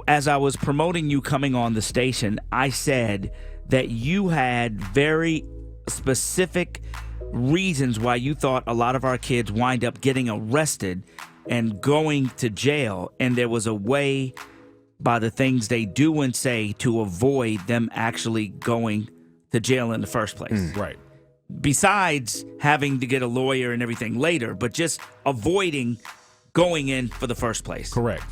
As I was promoting you coming on the station, I said that you had very specific reasons why you thought a lot of our kids wind up getting arrested and going to jail, and there was a way by the things they do and say to avoid them actually going to jail in the first place. Right. Besides having to get a lawyer and everything later, but just avoiding going in for the first place. Correct.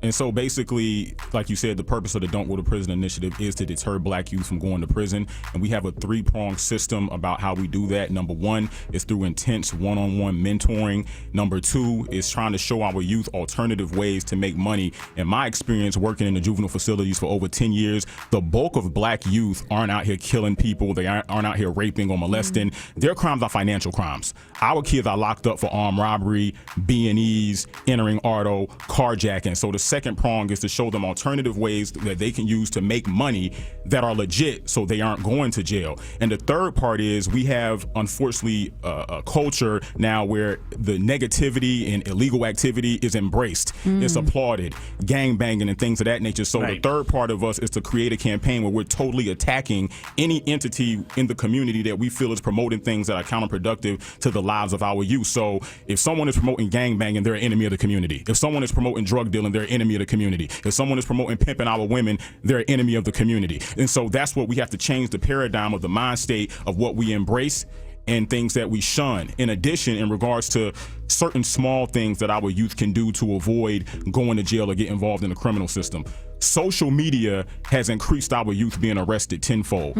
And so basically, like you said, the purpose of the Don't Go to Prison initiative is to deter black youth from going to prison. And we have a three-pronged system about how we do that. Number one is through intense one-on-one mentoring. Number two is trying to show our youth alternative ways to make money. In my experience working in the juvenile facilities for over 10 years, the bulk of black youth aren't out here killing people. They aren't out here raping or molesting. Their crimes are financial crimes. Our kids are locked up for armed robbery, B&Es, entering auto, carjacking. So the second prong is to show them alternative ways that they can use to make money that are legit so they aren't going to jail. And the third part is we have, unfortunately, a culture now where the negativity and illegal activity is embraced. It's applauded, gang banging and things of that nature. So the third part of us is to create a campaign where we're totally attacking any entity in the community that we feel is promoting things that are counterproductive to the lives of our youth. So if someone is promoting gang banging, they're an enemy of the community. If someone is promoting drug dealing, they're an enemy of the community. If someone is promoting pimping our women, they're an enemy of the community. And so that's what we have to change, the paradigm of the mind state of what we embrace and things that we shun. In addition, in regards to certain small things that our youth can do to avoid going to jail or get involved in the criminal system, social media has increased our youth being arrested tenfold.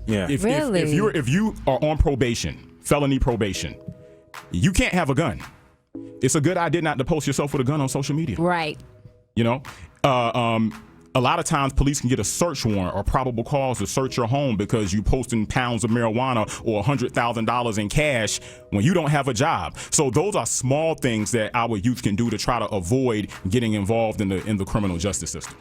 Yeah. If you are on probation, felony probation, you can't have a gun. It's a good idea not to post yourself with a gun on social media. Right. You know, a lot of times police can get a search warrant or probable cause to search your home because you posting pounds of marijuana or $100,000 in cash when you don't have a job. So those are small things that our youth can do to try to avoid getting involved in the criminal justice system.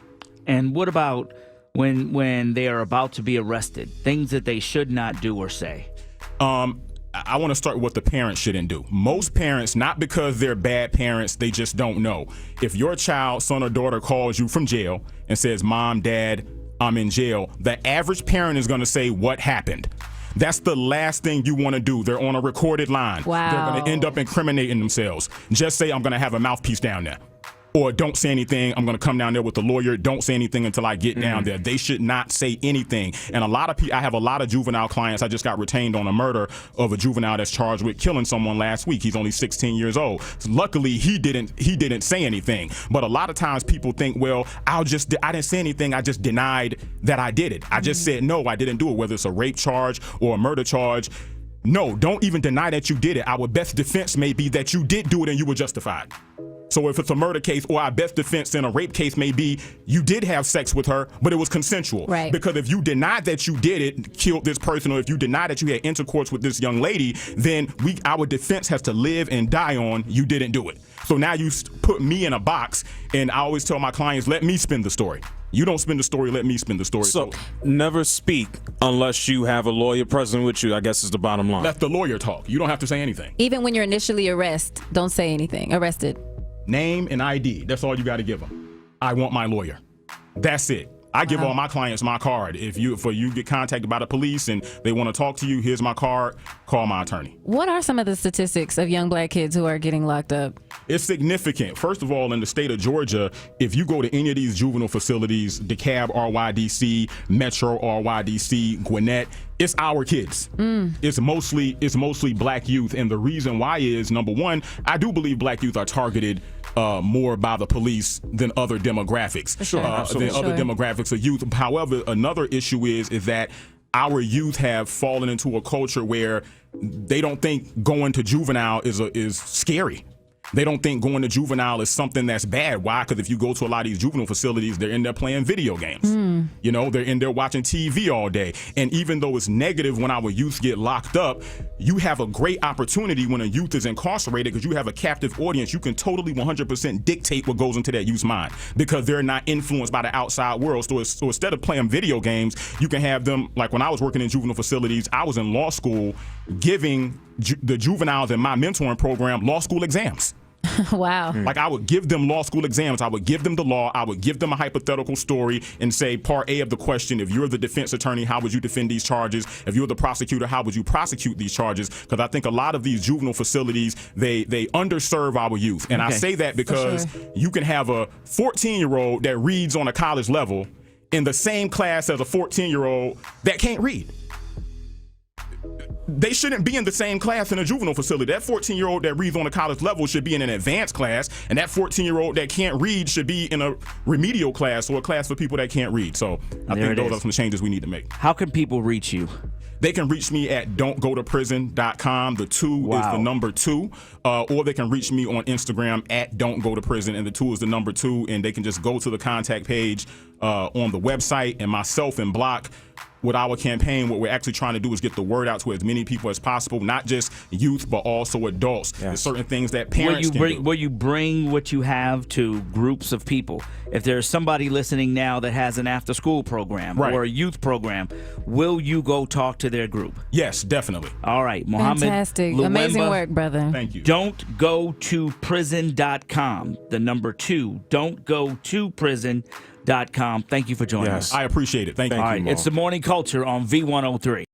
And what about when they are about to be arrested, things that they should not do or say? I want to start with what the parents shouldn't do. Most parents, not because they're bad parents, they just don't know. If your child, son or daughter calls you from jail and says, "Mom, Dad, I'm in jail," the average parent is going to say, "What happened?" That's the last thing you want to do. They're on a recorded line. Wow. They're going to end up incriminating themselves. Just say, "I'm going to have a mouthpiece down there." Or don't say anything. I'm going to come down there with the lawyer. Don't say anything until I get down there. They should not say anything. And I have a lot of juvenile clients. I just got retained on a murder of a juvenile that's charged with killing someone last week. He's only 16 years old. So luckily, he didn't say anything. But a lot of times people think, well, I didn't say anything. I just denied that I did it. I just said, no, I didn't do it, whether it's a rape charge or a murder charge. No, don't even deny that you did it. Our best defense may be that you did do it and you were justified. So if it's a murder case, or our best defense in a rape case may be you did have sex with her, but it was consensual. Right. Because if you deny that you did it, killed this person, or if you deny that you had intercourse with this young lady, then our defense has to live and die on you didn't do it. So now you put me in a box, and I always tell my clients, let me spin the story. You don't spin the story, let me spin the story. So never speak unless you have a lawyer present with you, I guess is the bottom line. Let the lawyer talk. You don't have to say anything. Even when you're initially arrested, don't say anything. Arrested. Name and ID. That's all you got to give them. I want my lawyer. That's it. I give all my clients my card. If you get contacted by the police and they want to talk to you, here's my card. Call my attorney. What are some of the statistics of young black kids who are getting locked up? It's significant. First of all, in the state of Georgia, if you go to any of these juvenile facilities, DeKalb RYDC, Metro RYDC, Gwinnett, it's our kids. It's mostly black youth, and the reason why is, number one, I do believe black youth are targeted more by the police than other demographics. Than other demographics of youth. However, another issue is that our youth have fallen into a culture where they don't think going to juvenile is scary. They don't think going to juvenile is something that's bad. Why? Because if you go to a lot of these juvenile facilities, they're in there playing video games. You know, they're in there watching TV all day. And even though it's negative when our youth get locked up, you have a great opportunity when a youth is incarcerated because you have a captive audience. You can totally 100% dictate what goes into that youth's mind because they're not influenced by the outside world. So instead of playing video games, you can have them, like when I was working in juvenile facilities, I was in law school giving the juveniles in my mentoring program law school exams. Wow. Like, I would give them law school exams. I would give them the law. I would give them a hypothetical story and say, part A of the question, if you're the defense attorney, how would you defend these charges? If you're the prosecutor, how would you prosecute these charges? Because I think a lot of these juvenile facilities, they underserve our youth. And I say that because you can have a 14-year-old that reads on a college level in the same class as a 14-year-old that can't read. They shouldn't be in the same class in a juvenile facility. That 14-year-old that reads on a college level should be in an advanced class, and that 14-year-old that can't read should be in a remedial class or a class for people that can't read. So I think those are some changes we need to make. How can people reach you? They can reach me at don'tgotoprison.com. The 2 is the number 2. Or they can reach me on Instagram at don'tgotoprison, and the 2 is the number 2. And they can just go to the contact page on the website. And myself and Block, with our campaign, what we're actually trying to do is get the word out to as many people as possible, not just youth, but also adults. There's certain things that parents can do. Will you bring what you have to groups of people? If there's somebody listening now that has an after-school program or a youth program, will you go talk to their group? Yes, definitely. All right, Mohammed Fantastic. Luwemba, Amazing work, brother. Thank you. Don'tgotoprison.com. The number 2, don'tgotoprison.com. Thank you for joining us. I appreciate it. Thank you. All right, it's the Morning Culture on V103.